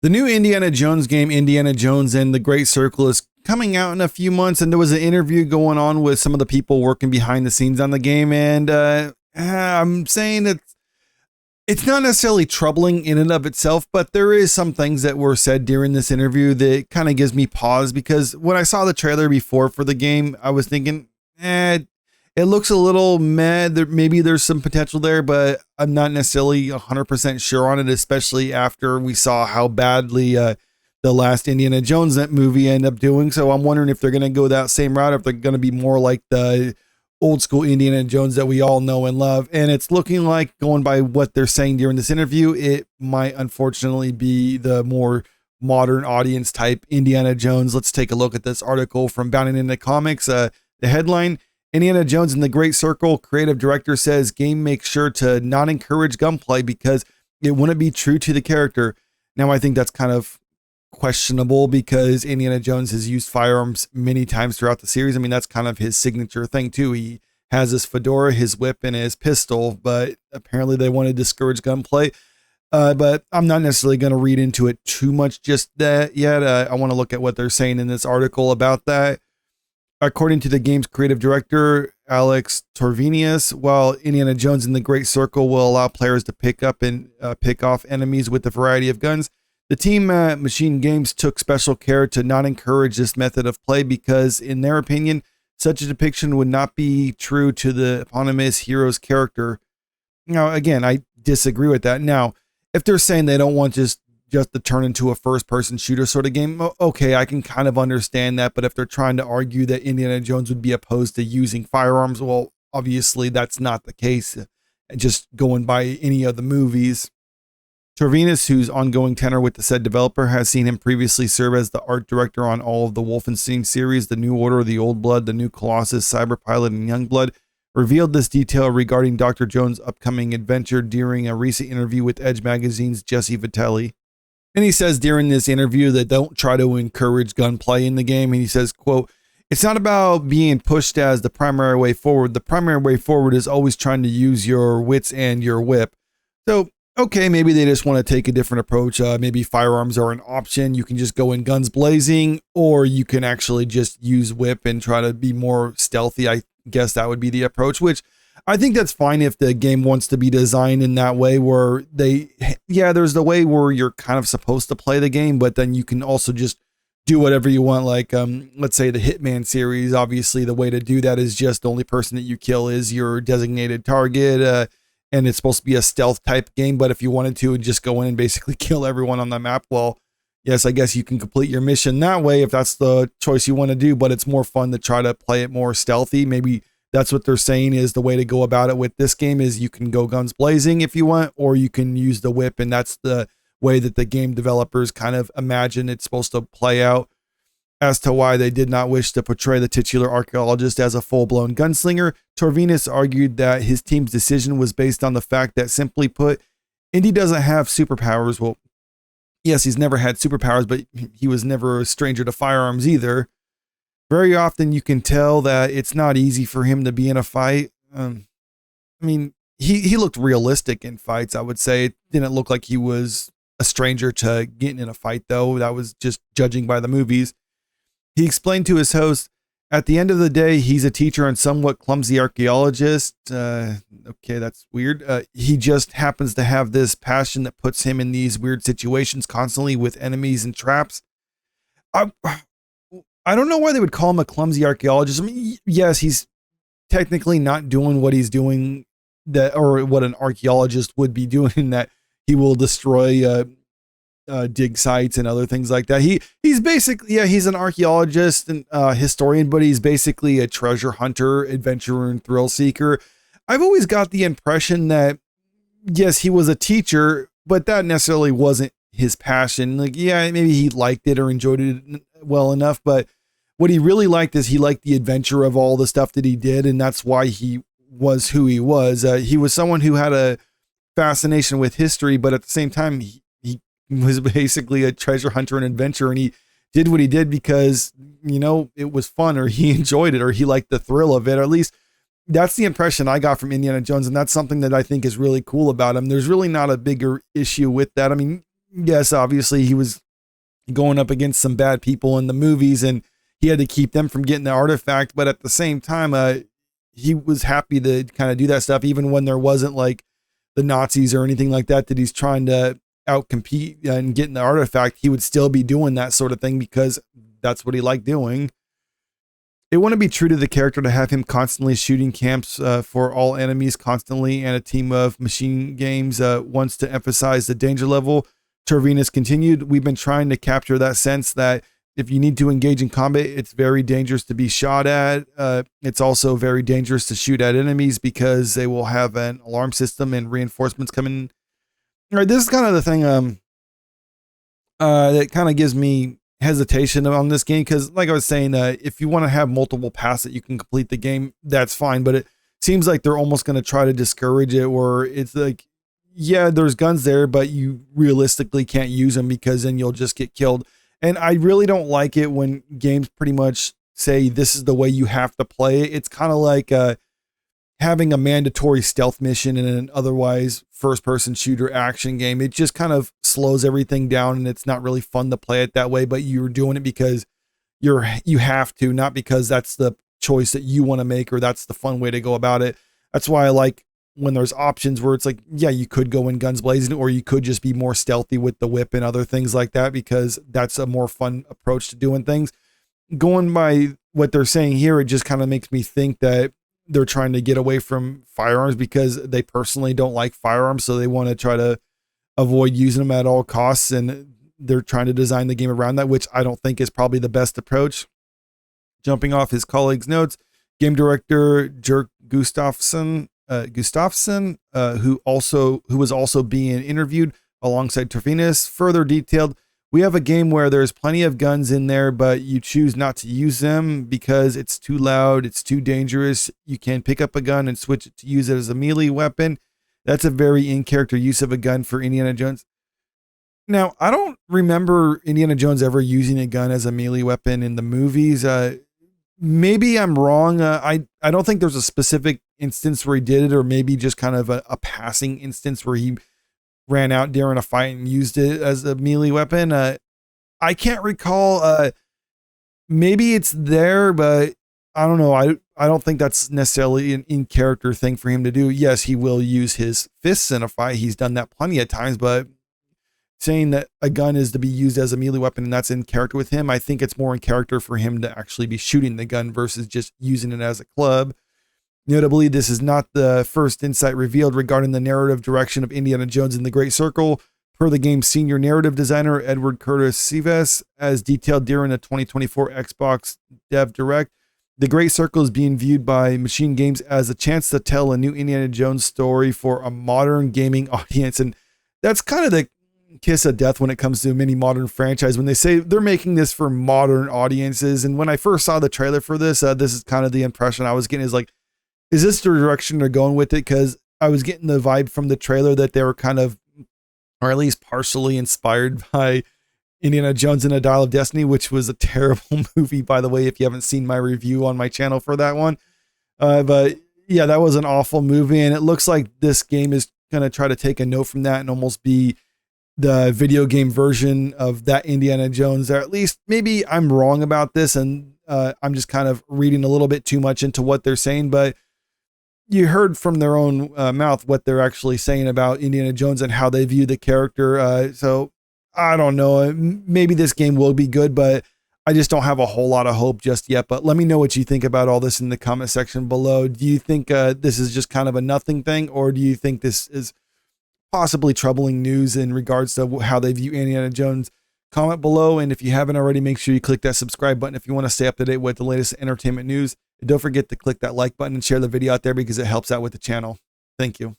The new Indiana Jones game, Indiana Jones and the Great Circle, is coming out in a few months, and there was an interview going on with some of the people working behind the scenes on the game, and I'm saying it's not necessarily troubling in and of itself, but there is some things that were said during this interview that kind of gives me pause, because when I saw the trailer before for the game, I was thinking, it looks a little meh. Maybe there's some potential there, but I'm not necessarily 100% sure on it, especially after we saw how badly the last Indiana Jones movie ended up doing. So I'm wondering if they're going to go that same route, or if they're going to be more like the old school Indiana Jones that we all know and love. And it's looking like, going by what they're saying during this interview, it might unfortunately be the more modern audience type Indiana Jones. Let's take a look at this article from Bounding Into Comics. The headline: Indiana Jones and the Great Circle, creative director says game makes sure to not encourage gunplay because it wouldn't be true to the character. Now, I think that's kind of questionable, because Indiana Jones has used firearms many times throughout the series. I mean, that's kind of his signature thing too. He has his fedora, his whip, and his pistol, but apparently they want to discourage gunplay. But I'm not necessarily going to read into it too much just that yet. I want to look at what they're saying in this article about that. According to the game's creative director, Alex Torvinius, while Indiana Jones and the Great Circle will allow players to pick up and pick off enemies with a variety of guns, the team at Machine Games took special care to not encourage this method of play because, in their opinion, such a depiction would not be true to the eponymous hero's character. Now, again, I disagree with that. Now, if they're saying they don't want just to turn into a first-person shooter sort of game, okay, I can kind of understand that. But if they're trying to argue that Indiana Jones would be opposed to using firearms, well, obviously that's not the case. Just going by any of the movies. Torvinus, whose ongoing tenure with the said developer has seen him previously serve as the art director on all of the Wolfenstein series, The New Order, The Old Blood, The New Colossus, Cyberpilot, and Youngblood, revealed this detail regarding Dr. Jones' upcoming adventure during a recent interview with Edge Magazine's Jesse Vitelli. And he says during this interview that don't try to encourage gunplay in the game. And he says, quote, "It's not about being pushed as the primary way forward. The primary way forward is always trying to use your wits and your whip." So, okay, maybe they just want to take a different approach. Maybe firearms are an option. You can just go in guns blazing, or you can actually just use whip and try to be more stealthy. I guess that would be the approach, which I think that's fine if the game wants to be designed in that way, where there's the way where you're kind of supposed to play the game, but then you can also just do whatever you want. Like, let's say the Hitman series, obviously the way to do that is just the only person that you kill is your designated target. And it's supposed to be a stealth type game, but if you wanted to just go in and basically kill everyone on the map, well, yes, I guess you can complete your mission that way if that's the choice you want to do, but it's more fun to try to play it more stealthy. Maybe that's what they're saying is the way to go about it with this game is you can go guns blazing if you want, or you can use the whip, and that's the way that the game developers kind of imagine it's supposed to play out. As to why they did not wish to portray the titular archaeologist as a full-blown gunslinger, Torvinus argued that his team's decision was based on the fact that, simply put, Indy doesn't have superpowers. Well, yes, he's never had superpowers, but he was never a stranger to firearms either. Very often you can tell that it's not easy for him to be in a fight. I mean, he looked realistic in fights, I would say. It didn't look like he was a stranger to getting in a fight, though. That was just judging by the movies. He explained to his host, "At the end of the day, he's a teacher and somewhat clumsy archaeologist." Okay, that's weird. He just happens to have this passion that puts him in these weird situations constantly with enemies and traps. I don't know why they would call him a clumsy archaeologist. I mean, yes, he's technically not doing what he's doing, or what an archaeologist would be doing, that he will destroy dig sites and other things like that. He's basically, he's an archaeologist and historian, but he's basically a treasure hunter, adventurer, and thrill seeker. I've always got the impression that, yes, he was a teacher, but that necessarily wasn't his passion. Like, yeah, maybe he liked it or enjoyed it well enough, but what he really liked is he liked the adventure of all the stuff that he did, and that's why he was who he was. He was someone who had a fascination with history, but at the same time, he was basically a treasure hunter and adventurer, and he did what he did because, it was fun, or he enjoyed it, or he liked the thrill of it, or at least that's the impression I got from Indiana Jones. And that's something that I think is really cool about him. There's really not a bigger issue with that. I mean, yes, obviously he was going up against some bad people in the movies and he had to keep them from getting the artifact. But at the same time, he was happy to kind of do that stuff, even when there wasn't like the Nazis or anything like that he's trying to outcompete and getting the artifact. He would still be doing that sort of thing because that's what he liked doing. It wouldn't be true to the character to have him constantly shooting camps for all enemies constantly, and a team of machine games wants to emphasize the danger level. Tervinus continued, we've been trying to capture that sense that if you need to engage in combat, it's very dangerous to be shot at. It's also very dangerous to shoot at enemies because they will have an alarm system and reinforcements coming. All right, this is kind of the thing that kind of gives me hesitation on this game, because like I was saying, if you want to have multiple paths that you can complete the game, that's fine, but it seems like they're almost going to try to discourage it, where it's like, yeah, there's guns there, but you realistically can't use them because then you'll just get killed. And I really don't like it when games pretty much say this is the way you have to play it. It's kind of like having a mandatory stealth mission in an otherwise first-person shooter action game. It just kind of slows everything down, and it's not really fun to play it that way, but you're doing it because you have to, not because that's the choice that you want to make or that's the fun way to go about it. That's why I like when there's options where it's like, yeah, you could go in guns blazing, or you could just be more stealthy with the whip and other things like that, because that's a more fun approach to doing things. Going by what they're saying here, it just kind of makes me think that they're trying to get away from firearms because they personally don't like firearms. So they want to try to avoid using them at all costs. And they're trying to design the game around that, which I don't think is probably the best approach. Jumping off his colleagues' notes, game director Jerk Gustafsson, who was also being interviewed alongside Tervinus, further detailed, we have a game where there's plenty of guns in there, but you choose not to use them because it's too loud, it's too dangerous. You can pick up a gun and switch it to use it as a melee weapon. That's a very in-character use of a gun for Indiana Jones. Now, I don't remember Indiana Jones ever using a gun as a melee weapon in the movies. Maybe I'm wrong. I don't think there's a specific instance where he did it, or maybe just kind of a passing instance where he ran out during a fight and used it as a melee weapon. I can't recall. Maybe it's there, but I don't know. I don't think that's necessarily an in-character thing for him to do. Yes, he will use his fists in a fight. He's done that plenty of times, but saying that a gun is to be used as a melee weapon and that's in character with him, I think it's more in character for him to actually be shooting the gun versus just using it as a club. Notably, this is not the first insight revealed regarding the narrative direction of Indiana Jones and the Great Circle. Per the game's senior narrative designer, Edward Curtis Sivas, as detailed during the 2024 Xbox Dev Direct, the Great Circle is being viewed by Machine Games as a chance to tell a new Indiana Jones story for a modern gaming audience. And that's kind of the kiss of death when it comes to a mini modern franchise, when they say they're making this for modern audiences. And when I first saw the trailer for this, this is kind of the impression I was getting, is like, is this the direction they're going with it? Because I was getting the vibe from the trailer that they were kind of, or at least partially inspired by Indiana Jones and a Dial of Destiny, which was a terrible movie, by the way, if you haven't seen my review on my channel for that one. But yeah, that was an awful movie. And it looks like this game is going to try to take a note from that and almost be the video game version of that Indiana Jones, or at least maybe I'm wrong about this. And I'm just kind of reading a little bit too much into what they're saying, but you heard from their own mouth what they're actually saying about Indiana Jones and how they view the character. So I don't know, maybe this game will be good, but I just don't have a whole lot of hope just yet. But let me know what you think about all this in the comment section below. Do you think this is just kind of a nothing thing, or do you think this is possibly troubling news in regards to how they view Indiana Jones? Comment below, and if you haven't already, make sure you click that subscribe button if you want to stay up to date with the latest entertainment news. And don't forget to click that like button and share the video out there because it helps out with the channel. Thank you.